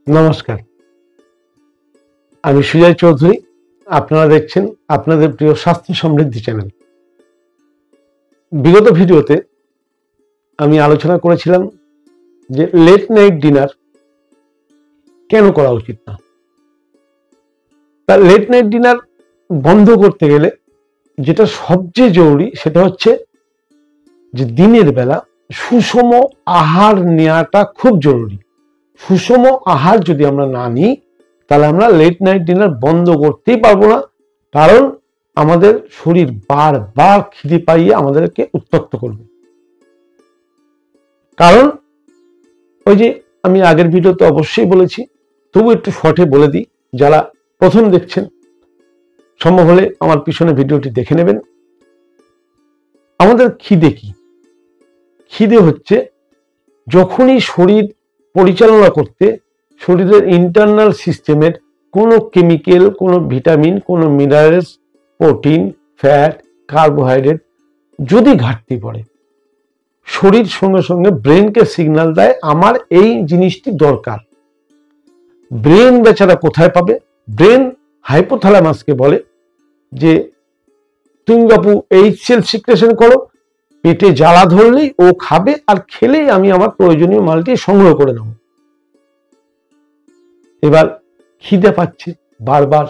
নমস্কার, আমি সুজয় চৌধুরী। আপনারা দেখছেন আপনাদের প্রিয় স্বাস্থ্য সমৃদ্ধি চ্যানেল। বিগত ভিডিওতে আমি আলোচনা করেছিলাম যে লেট নাইট ডিনার কেন করা উচিত না। তা লেট নাইট ডিনার বন্ধ করতে গেলে যেটা সবচেয়ে জরুরি সেটা হচ্ছে যে দিনের বেলা সুষম আহার নেওয়াটা খুব জরুরি। সুষম আহার যদি আমরা না নিই তাহলে আমরা লেট নাইট ডিনার বন্ধ করতেই পারবো না, কারণ আমাদের শরীর বারবার খিদে পাইয়ে আমাদেরকে উত্ত্যক্ত করবে। কারণ ওই যে আমি আগের ভিডিওতে অবশ্যই বলেছি, তবু একটু শর্টে বলে দিই, যারা প্রথম দেখছেন সম্ভব হলে আমার পিছনে ভিডিওটি দেখে নেবেন। আমাদের খিদে কি? খিদে হচ্ছে যখনই শরীর পরিচালনা করতে শরীরের ইন্টারনাল সিস্টেমের কোনো কেমিক্যাল, কোনো ভিটামিন, কোনো মিনারেলস, প্রোটিন, ফ্যাট, কার্বোহাইড্রেট যদি ঘাটতি পড়ে, শরীর সঙ্গে সঙ্গে ব্রেনকে সিগন্যাল দেয় আমার এই জিনিসটি দরকার। ব্রেন বেচারা কোথায় পাবে? ব্রেন হাইপোথ্যালামাসকে বলে যে তুমি বাপু HCl সিক্রেশন করো, পেটে জ্বালা ধরলেই ও খাবে, আর খেলেই আমি আমার প্রয়োজনীয় মালটি সংগ্রহ করে নেব। এবার খিদে পাচ্ছে বারবার,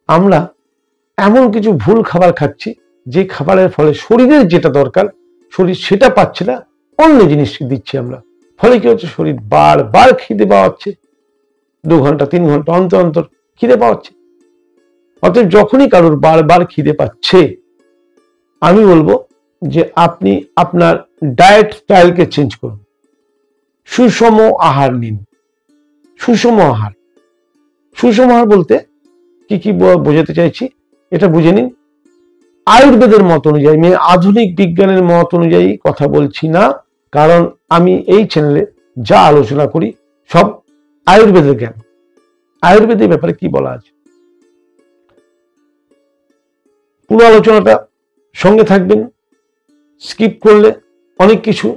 আমরা এমন কিছু ভুল খাবার খাচ্ছি যে খাবারের ফলে শরীরের যেটা দরকার শরীর সেটা পাচ্ছে না, অন্য জিনিস দিচ্ছি আমরা। ফলে কি হচ্ছে? শরীর বারবার খিদে পাওয়াচ্ছে, 2 ঘন্টা 3 ঘন্টা অন্তর অন্তর খিদে পাওয়াচ্ছে। অতএব যখনই কারোর বারবার খিদে পাচ্ছে, আমি বলবো যে আপনি আপনার ডায়েট স্টাইলকে চেঞ্জ করুন, সুষম আহার নিন। সুষম আহার, সুষম আহার বলতে কি কি বোঝাতে চাইছি এটা বুঝে নিন। আয়ুর্বেদের মত অনুযায়ী, আমি আধুনিক বিজ্ঞানের মত অনুযায়ী কথা বলছি না, কারণ আমি এই চ্যানেলে যা আলোচনা করি সব আয়ুর্বেদের জ্ঞান। আয়ুর্বেদের ব্যাপারে কি বলা আছে পুরো আলোচনাটা সঙ্গে থাকবেন। স্কিপ করলে অনেক কিছু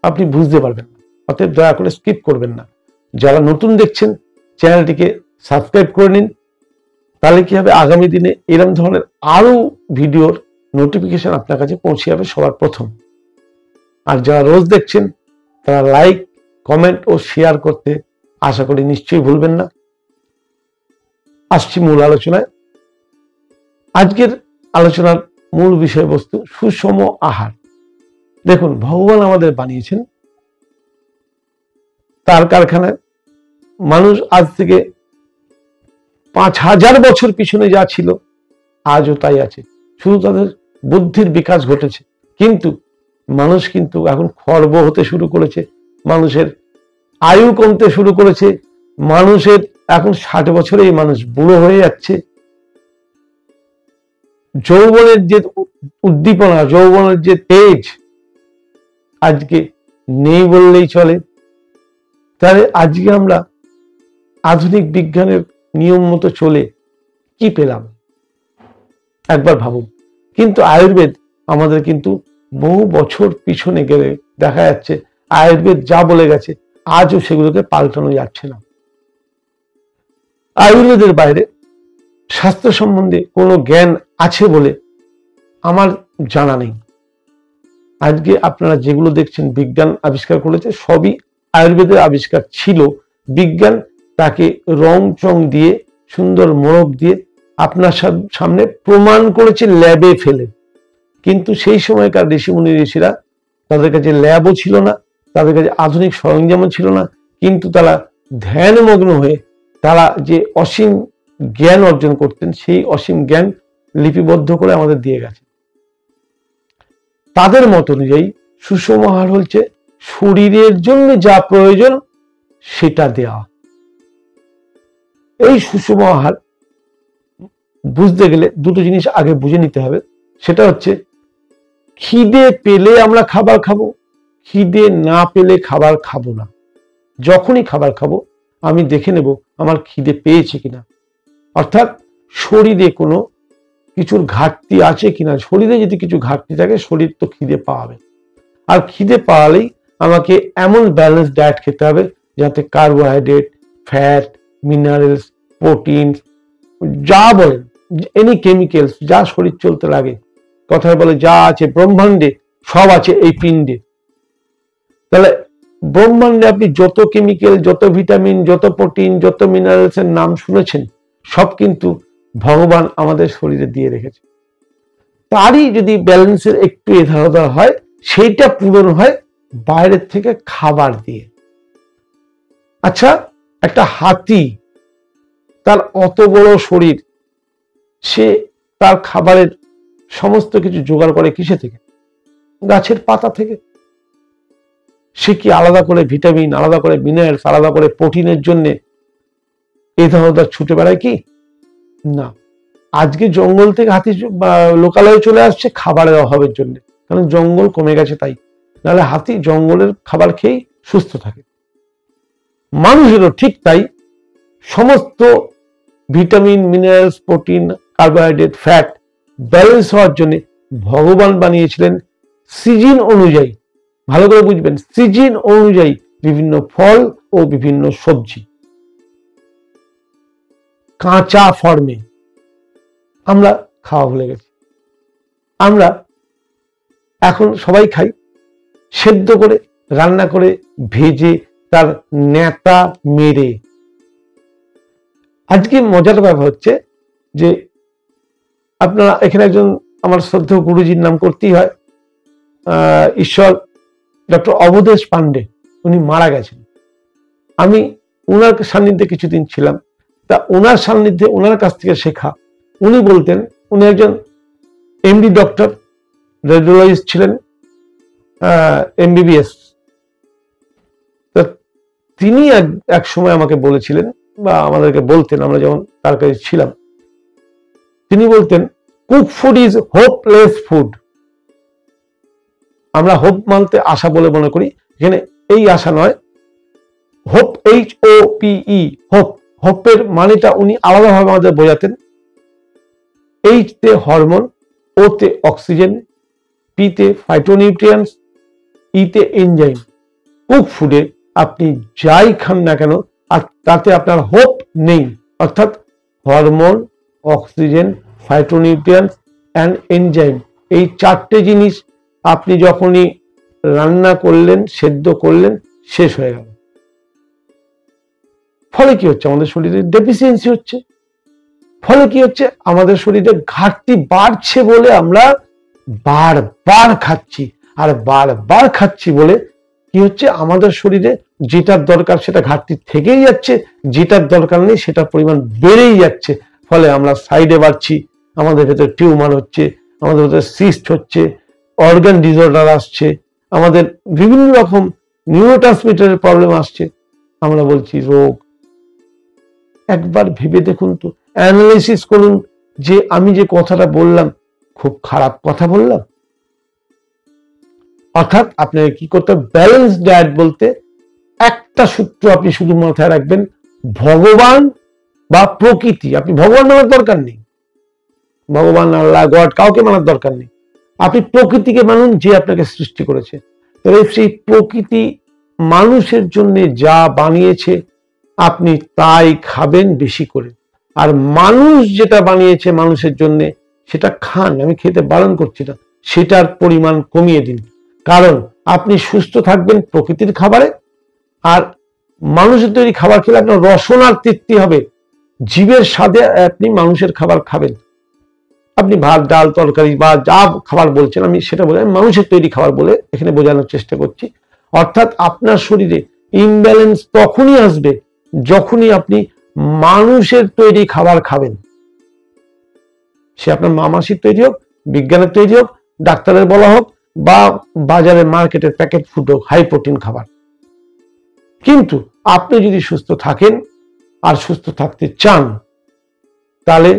আপনি বুঝতে পারবেন না, অতএব দয়া করে স্কিপ করবেন না। যারা নতুন দেখছেন চ্যানেলটিকে সাবস্ক্রাইব করে নিন, তাহলে কি হবে, আগামী দিনে এরকম ধরনের আরো ভিডিওর নোটিফিকেশন আপনার কাছে পৌঁছে যাবে সবার প্রথম। আর যারা রোজ দেখছেন তারা লাইক, কমেন্ট ও শেয়ার করতে আশা করি নিশ্চয়ই ভুলবেন না। আসছি মূল আলোচনায়। আজকের আলোচনার মূল বিষয়বস্তু সুষম আহার। দেখুন, ভগবান আমাদের বানিয়েছেন তার কারখানায়। মানুষ আজ থেকে 5000 বছর পিছনে যা ছিল আজও তাই আছে, শুধু তাদের বুদ্ধির বিকাশ ঘটেছে। কিন্তু মানুষ কিন্তু এখন খর্ব হতে শুরু করেছে, মানুষের আয়ু কমতে শুরু করেছে, মানুষের এখন 60 বছরেই মানুষ বুড়ো হয়ে যাচ্ছে। যৌবনের যে উদ্দীপনা, যৌবনের যে তেজ আজকে নেই বললেই চলে। তাহলে আজকে আমরা আধুনিক বিজ্ঞানের নিয়ম মতো চলে কি পেলাম একবার ভাবুন। কিন্তু আয়ুর্বেদ আমাদের কিন্তু বহু বছর পিছনে গেলে দেখা যাচ্ছে আয়ুর্বেদ যা বলে গেছে আজও সেগুলোকে পাল্টানো যাচ্ছে না। আয়ুর্বেদের বাইরে স্বাস্থ্য সম্বন্ধে কোনো জ্ঞান আছে বলে আমার জানা নেই। আজকে আপনারা যেগুলো দেখছেন বিজ্ঞান আবিষ্কার করেছে, সবই আয়ুর্বেদের আবিষ্কার ছিল। বিজ্ঞান তাকে রং চং দিয়ে, সুন্দর মোড়ক দিয়ে আপনার সামনে প্রমাণ করেছে ল্যাবে ফেলে। কিন্তু সেই সময়কার ঋষিমুনি ঋষিরা, তাদের কাছে ল্যাবও ছিল না, তাদের কাছে আধুনিক সরঞ্জামও ছিল না, কিন্তু তারা ধ্যানমগ্ন হয়ে তারা যে অসীম জ্ঞান অর্জন করতেন, সেই অসীম জ্ঞান লিপিবদ্ধ করে আমাদের দিয়ে গেছে। তাদের মত অনুযায়ী সুষম আহার হচ্ছে শরীরের জন্য যা প্রয়োজন সেটা দেওয়া। এই সুষম আহার বুঝতে গেলে দুটো জিনিস আগে বুঝে নিতে হবে। সেটা হচ্ছে খিদে পেলে আমরা খাবার খাবো, খিদে না পেলে খাবার খাবো না। যখনই খাবার খাবো আমি দেখে নেব আমার খিদে পেয়েছে কিনা, অর্থাৎ শরীরে কোনো কিছুর ঘাটতি আছে কিনা। শরীরে যদি কিছু ঘাটতি থাকে শরীর তো খিদে পাবে, আর খিদে পাওয়ালেই আমাকে এমন ব্যালেন্স ডায়েট খেতে হবে যাতে কার্বোহাইড্রেট, ফ্যাট, মিনারেলস, প্রোটিনস, যা বলেন, এনি কেমিক্যালস, যা শরীর চলতে লাগে, কথায় বলে যা আছে ব্রহ্মাণ্ডে সব আছে এই পিণ্ডে। তাহলে ব্রহ্মাণ্ডে আপনি যত কেমিক্যাল, যত ভিটামিন, যত প্রোটিন, যত মিনারেলস এর নাম শুনেছেন, সব কিন্তু ভগবান আমাদের শরীরে দিয়ে রেখেছে। তারই যদি ব্যালেন্সের একটু এধার হয়, সেইটা পূরণ হয় বাইরের থেকে খাবার দিয়ে। আচ্ছা, একটা হাতি, তার অত বড় শরীর, সে তার খাবারের সমস্ত কিছু জোগাড় করে কিসে থেকে? গাছের পাতা থেকে। সে কি আলাদা করে ভিটামিন, আলাদা করে মিনারেলস, আলাদা করে প্রোটিনের জন্য এধার ছুটে বেড়ায় কি? না। আজকে জঙ্গল থেকে হাতি লোকালয়ে চলে আসছে খাবারের অভাবের জন্য, কারণ জঙ্গল কমে গেছে তাই। নাহলে হাতি জঙ্গলের খাবার খেয়েই সুস্থ থাকে। মানুষেরও ঠিক তাই, সমস্ত vitamin, minerals, protein, carbohydrate, fat balance হওয়ার জন্য ভগবান বানিয়েছিলেন সিজন অনুযায়ী। ভালো করে বুঝবেন, সিজন অনুযায়ী বিভিন্ন ফল ও বিভিন্ন সবজি কাঁচা ফর্মে আমরা খাওয়া ভুলে গেছি। আমরা এখন সবাই খাই সেদ্ধ করে, রান্না করে, ভেজে, তার নেতা মেরে। আজকে মজার ব্যাপার হচ্ছে যে আপনারা এখানে একজন আমার শ্রদ্ধেয় গুরুজির নাম করতেই হয়, ঈশ্বর ডক্টর অবধেশ পান্ডে, উনি মারা গেছেন। আমি ওনার সান্নিধ্যে কিছুদিন ছিলাম। তা ওনার সান্নিধ্যে, ওনার কাছ থেকে শেখা, উনি বলতেন, উনি একজন এমডি ডক্টর, রেডিওলজিস্ট ছিলেন, এমবিবিএস। তিনি এক সময় আমাকে বলেছিলেন, বা আমাদেরকে বলতেন, আমরা যখন তার কাছে ছিলাম, তিনি বলতেন, cook food is hopeless food. আমরা হোপ মানতে আশা বলে মনে করি, এখানে এই আশা নয়, হোপ, HOPE, হোপ। হোপের মানেটা উনি আলাদাভাবে আমাদের বোঝাতেন। এইচ তে হরমোন, ও তে অক্সিজেন, পি তে ফাইটোনিউট্রিয়েন্টস, ই তে এনজাইম। কুক ফুডে আপনি যাই খান না কেন, আর তাতে আপনার হোপ নেই, অর্থাৎ hormone, oxygen, phytonutrients and enzyme, এই চারটে জিনিস আপনি যখনই রান্না করলেন, সেদ্ধ করলেন, শেষ হয়ে গেল। ফলে কি হচ্ছে? আমাদের শরীরে ডেফিসিয়েন্সি হচ্ছে। ফলে কি হচ্ছে? আমাদের শরীরে ঘাটতি বাড়ছে বলে আমরা বারবার খাচ্ছি, আর বারবার খাচ্ছি বলে কি হচ্ছে? আমাদের শরীরে যেটার দরকার সেটা ঘাটতি থেকেই যাচ্ছে, যেটার দরকার নেই সেটার পরিমাণ বেড়েই যাচ্ছে। ফলে আমরা সাইডে বাড়ছি, আমাদের ভেতরে টিউমার হচ্ছে, আমাদের ভেতরে সিস্ট হচ্ছে, অর্গান ডিসঅর্ডার আসছে, আমাদের বিভিন্ন রকম নিউরোট্রান্সমিটারের প্রবলেম আসছে। আমরা বলছি রোগ। একবার ভেবে দেখুন তো, অ্যানালাইসিস করুন যে আমি যে কথাটা বললাম খুব খারাপ কথা বললাম। অর্থাৎ আপনাকে কি করতে হবে? ব্যালেন্স ডায়েট বলতে একটা সূত্র আপনি শুধু মাথায় রাখবেন, ভগবান বা প্রকৃতি। আপনি ভগবান মানার দরকার নেই, ভগবান, আল্লাহ, গড কাউকে মানার দরকার নেই। আপনি প্রকৃতিকে মানুন, যে আপনাকে সৃষ্টি করেছে। তবে সেই প্রকৃতি মানুষের জন্য যা বানিয়েছে আপনি তাই খাবেন বেশি করে। আর মানুষ যেটা বানিয়েছে মানুষের জন্য সেটা খান, আমি খেতে বারণ করছি না, সেটার পরিমাণ কমিয়ে দিন। কারণ আপনি সুস্থ থাকবেন প্রকৃতির খাবারে, আর মানুষের তৈরি খাবার খেলে আপনার রসনার তৃপ্তি হবে, জীবের স্বাদে আপনি মানুষের খাবার খাবেন। আপনি ভাত, ডাল, তরকারি বা যা খাবার বলছেন, আমি সেটা বলে মানুষের তৈরি খাবার বলে এখানে বোঝানোর চেষ্টা করছি। অর্থাৎ আপনার শরীরে ইমব্যালেন্স তখনই আসবে যখনই আপনি মানুষের তৈরি খাবার খাবেন। সে আপনার মামাসির তৈরি হোক, বিজ্ঞানের তৈরি হোক, ডাক্তারের বলা হোক, বা বাজারের মার্কেটের প্যাকেট ফুড হোক, হাই প্রোটিন খাবার। কিন্তু আপনি যদি সুস্থ থাকেন আর সুস্থ থাকতে চান, তাহলে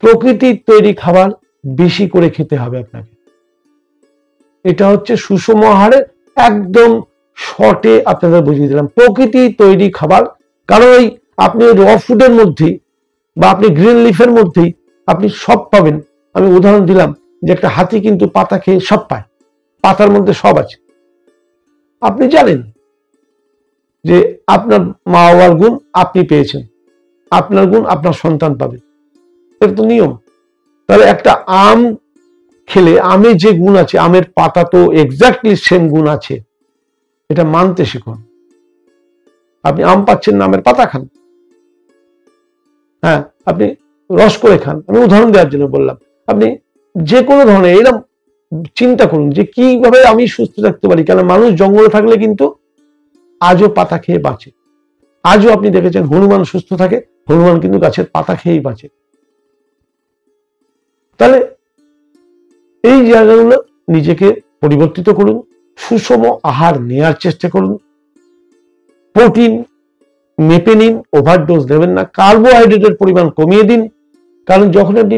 প্রকৃতির তৈরি খাবার বেশি করে খেতে হবে আপনাকে। এটা হচ্ছে সুষম আহারের একদম শর্টে আপনাদের বুঝিয়ে দিলাম, প্রকৃতির তৈরি খাবার। কারণ এই আপনি র ফুডের মধ্যেই বা আপনি গ্রিন লিফের মধ্যেই আপনি সব পাবেন। আমি উদাহরণ দিলাম যে একটা হাতি কিন্তু পাতা খেয়ে সব পায়, পাতার মধ্যে সব আছে। আপনি জানেন যে আপনার মা বাবার গুণ আপনি পেয়েছেন, আপনার গুণ আপনার সন্তান পাবে, এটা তো নিয়ম। তাহলে একটা আম খেলে আমে যে গুণ আছে, আমের পাতা তো এক্স্যাক্টলি সেম গুণ আছে, এটা মানতে শিখুন। আপনি আম পাচ্ছেন না, আমের পাতা খান। হ্যাঁ, আপনি রস করে খান। আমি উদাহরণ দেওয়ার জন্য বললাম। আপনি যে কোনো ধরনের এরকম চিন্তা করুন যে কিভাবে আমি সুস্থ থাকতে পারি। কেন মানুষ জঙ্গলে থাকলে কিন্তু আজও পাতা খেয়ে বাঁচে। আজও আপনি দেখেছেন হনুমান সুস্থ থাকে, হনুমান কিন্তু গাছের পাতা খেয়েই বাঁচে। তাহলে এই জায়গাগুলো নিজেকে পরিবর্তিত করুন, সুষম আহার নেওয়ার চেষ্টা করুন, প্রোটিন মেপে নিন, ওভারডোজ দেবেন না, কার্বোহাইড্রেটের পরিমাণ কমিয়ে দিন। কারণ যখন আপনি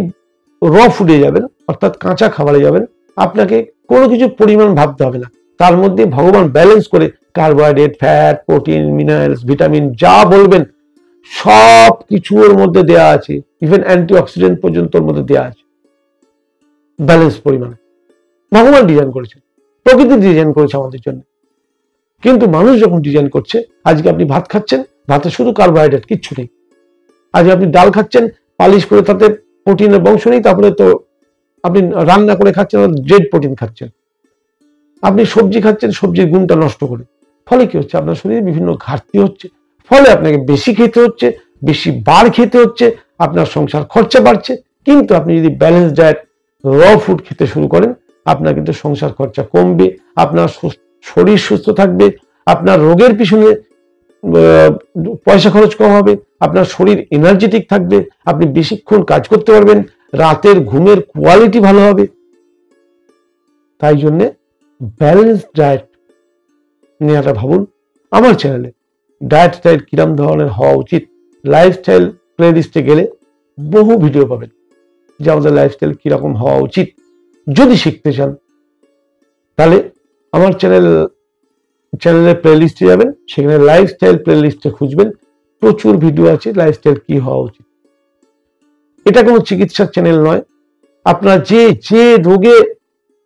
র ফুডে যাবেন, অর্থাৎ কাঁচা খাবারে যাবেন, আপনাকে কোনো কিছু পরিমাণ ভাবতে হবে না। তার মধ্যে ভগবান ব্যালেন্স করে carbohydrate, fat, protein, minerals, vitamin যা বলবেন সব কিছু ওর মধ্যে দেওয়া আছে। ইভেন অ্যান্টিঅক্সিডেন্ট পর্যন্ত ওর মধ্যে দেওয়া আছে ব্যালেন্স পরিমাণে। ভগবান ডিজাইন করেছেন, প্রকৃতি ডিজাইন করেছে আমাদের জন্য। কিন্তু মানুষ যখন ডিজাইন করছে, আজকে আপনি ভাত খাচ্ছেন, ভাতে শুধু কার্বোহাইড্রেট, কিচ্ছু নেই। আজকে আপনি ডাল খাচ্ছেন, পালিশ করে তাতে প্রোটিনের বংশ নেই, তারপরে তো আপনি রান্না করে খাচ্ছেন, ডেড প্রোটিন খাচ্ছেন। আপনি সবজি খাচ্ছেন, সবজির গুণটা নষ্ট করে। ফলে কি হচ্ছে? আপনার শরীরে বিভিন্ন ঘাটতি হচ্ছে, ফলে আপনাকে বেশি খেতে হচ্ছে, বেশি বার খেতে হচ্ছে, আপনার সংসার খরচা বাড়ছে। কিন্তু আপনি যদি ব্যালেন্স ডায়েট, র ফুড খেতে শুরু করেন, আপনার কিন্তু সংসার খরচা কমবে, আপনার শরীর সুস্থ থাকবে, আপনার রোগের পিছনে পয়সা খরচ কম হবে, আপনার শরীর এনার্জেটিক থাকবে, আপনি বেশিক্ষণ কাজ করতে পারবেন, রাতের ঘুমের কোয়ালিটি ভালো হবে। তাই জন্যে ব্যালেন্স ডায়েট নেওয়াটা ভাবুন। আমার চ্যানেলে ডায়েট স্টাইল কিরম ধরনের হওয়া উচিত, লাইফস্টাইল প্লে লিস্টে গেলে বহু ভিডিও পাবেন যে আমাদের লাইফস্টাইল কিরকম হওয়া উচিত। যদি শিখতে চান তাহলে আমার চ্যানেলের প্লে লিস্টে যাবেন, সেখানে লাইফস্টাইল প্লে লিস্টে খুঁজবেন, প্রচুর ভিডিও আছে লাইফস্টাইল কি হওয়া উচিত। এটা কোনো চিকিৎসার চ্যানেল নয়। আপনারা যে রোগে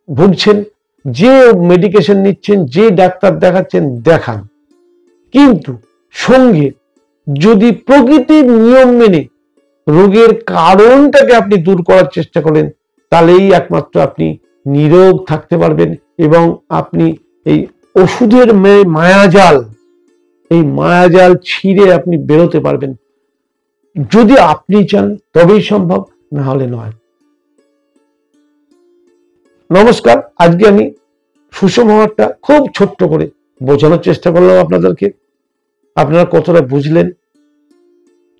ভুগছেন, যে মেডিকেশন নিচ্ছেন, যে ডাক্তার দেখাচ্ছেন দেখান, কিন্তু সঙ্গে যদি প্রকৃতির নিয়ম মেনে রোগের কারণটাকে আপনি দূর করার চেষ্টা করেন, তাহলেই একমাত্র আপনি নিরোগ থাকতে পারবেন এবং আপনি এই ওষুধের মায়াজাল, এই মায়াজাল ছিঁড়ে আপনি বেরোতে পারবেন। যদি আপনি চান তবেই সম্ভব, না হলে নয়। নমস্কার। আজকে আমি সুষম আহারটা খুব ছোট্ট করে বোঝানোর চেষ্টা করলাম আপনাদেরকে। আপনারা কতটা বুঝলেন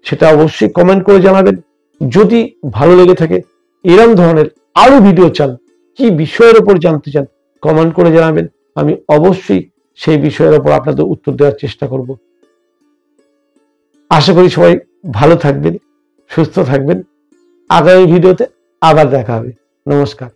সেটা অবশ্যই কমেন্ট করে জানাবেন। যদি ভালো লেগে থাকে, এরকম ধরনের আরো ভিডিও চান, কি বিষয়ের উপর জানতে চান, কমেন্ট করে জানাবেন। আমি অবশ্যই সেই বিষয়ের উপর আপনাদের উত্তর দেওয়ার চেষ্টা করব। আশা করি সবাই ভালো থাকবেন, সুস্থ থাকবেন। আগামী ভিডিওতে আবার দেখা হবে। নমস্কার।